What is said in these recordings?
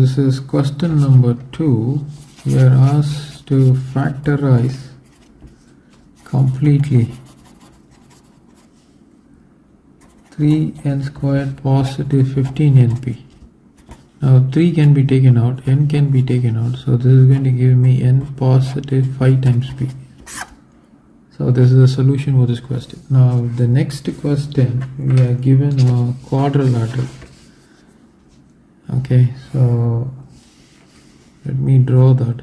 this is question number 2. We are asked to factorize completely 3n squared positive 15np. Now 3 can be taken out, n can be taken out, so this is going to give me n positive 5 times p. So this is the solution for this question. Now the next question, we are given a quadrilateral. Okay, so let me draw that.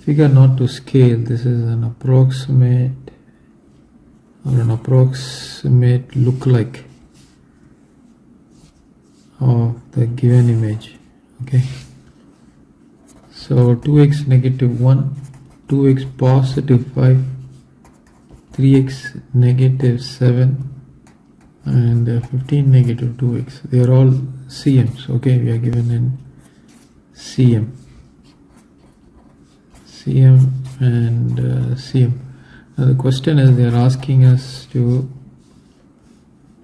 Figure not to scale. This is an approximate look-like of the given image. Okay, so 2x negative 1, 2x positive 5, 3x negative 7, and 15 negative 2x. They are all CMs. Okay, we are given in CM and CM. Now the question is, they are asking us to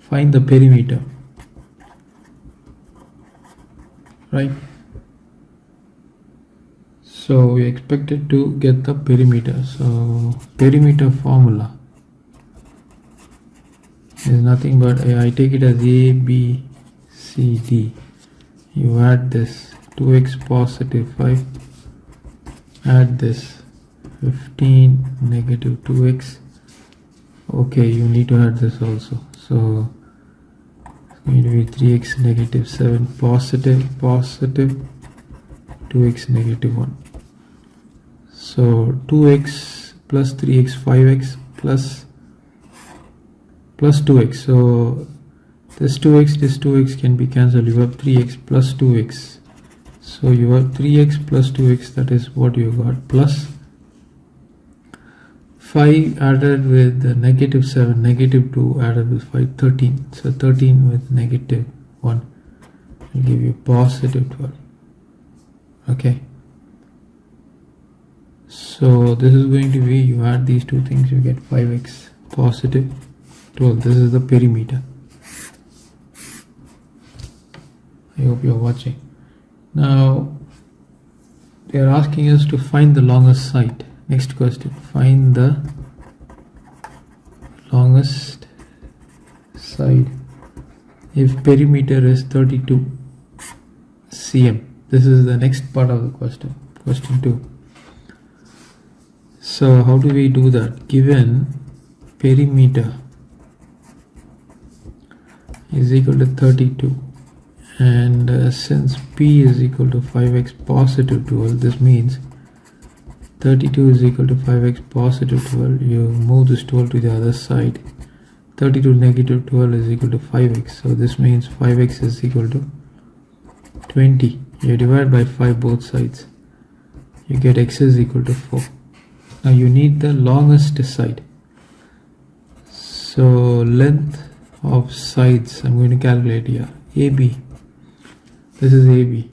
find the perimeter, right? So we expected to get the perimeter. So perimeter formula is nothing but, I take it as A, B, C, D. You add this 2x positive 5, add this 15 negative 2x. Okay, you need to add this also. So it's going to be 3x negative 7 positive 2x negative 1. So 2x plus 3x 5x plus 2x. So this 2x can be cancelled. You have 3x plus 2x. So you have 3x plus 2x, that is what you got, plus 5 added with the negative 7, negative 2 added with 5, 13. So 13 with negative 1 will give you positive 12. Okay. So this is going to be, you add these two things, you get 5x positive 12. This is the perimeter. I hope you are watching. Now they are asking us to find the longest side. Next question, find the longest side if perimeter is 32 cm. This is the next part of the question, question 2. So how do we do that? Given perimeter is equal to 32, and since p is equal to 5x positive 12, this means 32 is equal to 5x positive 12. You move this 12 to the other side. 32 negative 12 is equal to 5x. So this means 5x is equal to 20. You divide by 5 both sides. You get x is equal to 4. Now you need the longest side. So length of sides, I'm going to calculate here. AB. This is AB.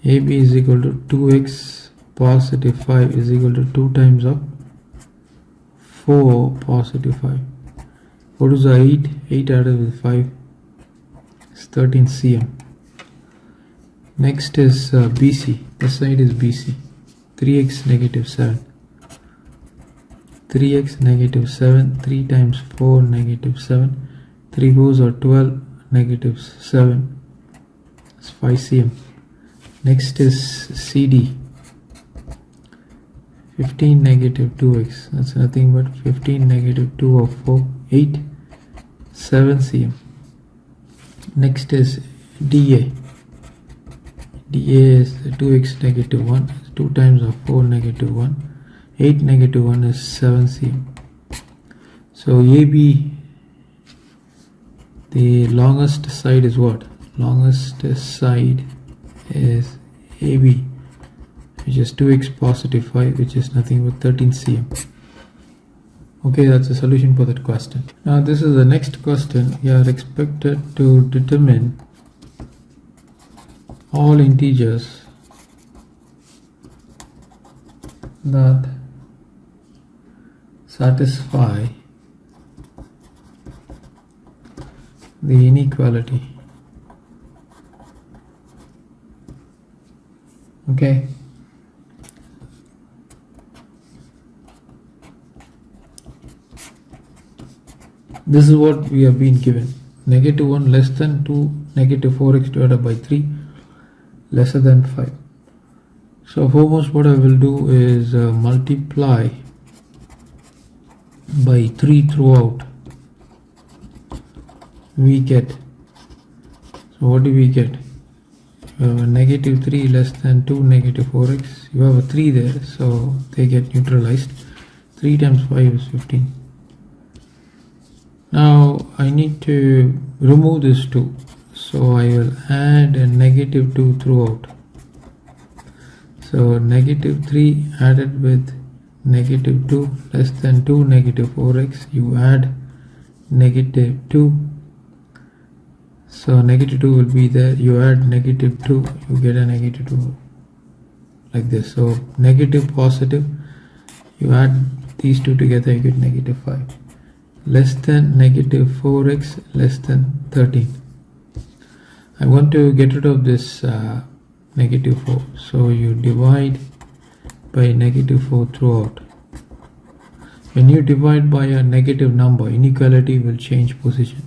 AB is equal to 2x positive 5 is equal to 2 times of 4 positive 5. What is the 8? 8 added with 5 is 13 cm. Next is BC. This side is BC. 3x negative 7. 3x negative 7. 3 times 4 negative 7. 3 4s are 12 negative 7. 5 cm. Next is CD. 15 negative 2x. That's nothing but 15 negative 2 of 4. 8. 7 cm. Next is DA. DA is 2x negative 1. 2 times of 4 negative 1. 8 negative 1 is 7 cm. So AB, the longest side is what? Longest side is AB, which is 2x positive 5, which is nothing but 13 cm. Okay, that's the solution for that question. Now this is the next question. You are expected to determine all integers that satisfy the inequality Okay, this is what we have been given. Negative 1 less than 2, negative 4x divided by 3 lesser than 5. So foremost what I will do is multiply by 3 throughout. We get, so what do we get? You have a negative 3 less than 2, negative 4x. You have a 3 there, so they get neutralized. 3 times 5 is 15. Now I need to remove this 2, so I will add a negative 2 throughout. So negative 3 added with negative 2 less than 2, negative 4x, you add negative 2. So negative 2 will be there, you add negative 2, you get a negative 2 like this. So negative, positive, you add these two together, you get negative 5. Less than negative 4x less than 13. I want to get rid of this negative 4, so you divide by negative 4 throughout. When you divide by a negative number, inequality will change position.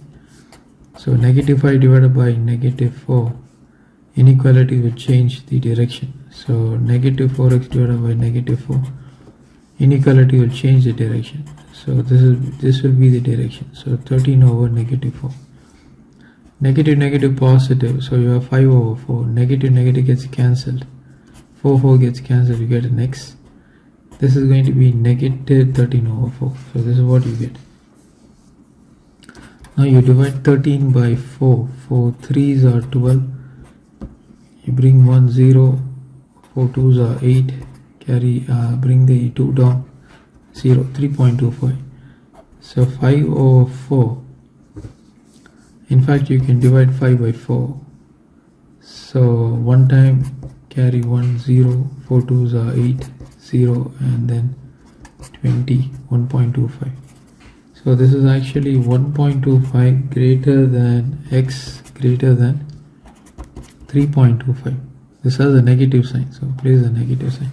So negative 5 divided by negative 4, inequality will change the direction. So negative 4x divided by negative 4, inequality will change the direction. So this will be the direction. So 13 over negative 4. Negative, negative, positive. So you have 5 over 4. Negative, negative gets cancelled. 4 gets cancelled. You get an x. This is going to be negative 13 over 4. So this is what you get. Now you divide 13 by 4. 4 3s are 12. You bring 1 0. 4 2s are 8. Carry bring the 2 down. 0. 3.25. So 5 over 4. In fact, you can divide 5 by 4. So 1 time carry 1 0. 4 2s are 8. 0 and then 20. 1.25. So this is actually 1.25 greater than x greater than 3.25. This has a negative sign, so place a negative sign.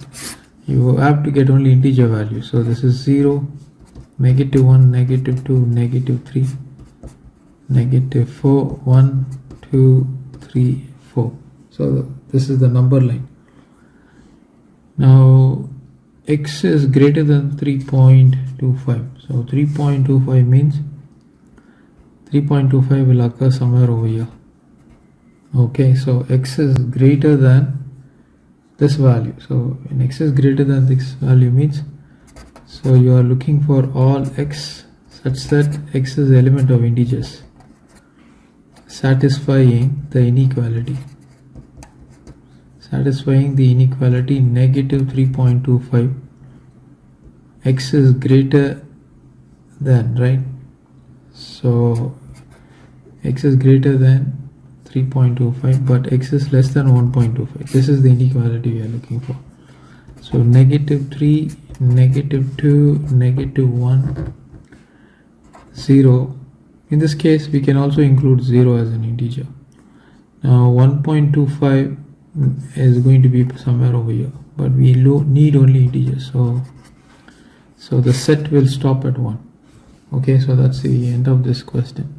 You have to get only integer value. So this is 0, negative 1, negative 2, negative 3, negative 4, 1, 2, 3, 4. So this is the number line. Now x is greater than 3.25. So 3.25 means 3.25 will occur somewhere over here. Okay, so x is greater than this value. So when x is greater than this value means, so you are looking for all x such that x is the element of integers satisfying the inequality. Satisfying the inequality negative 3.25. X is greater than, right? So x is greater than 3.25, but x is less than 1.25. This is the inequality we are looking for. So negative 3, negative 2, negative 1, 0. In this case, we can also include 0 as an integer. Now 1.25 is going to be somewhere over here, but we need only integers. So the set will stop at 1. Okay, so that's the end of this question.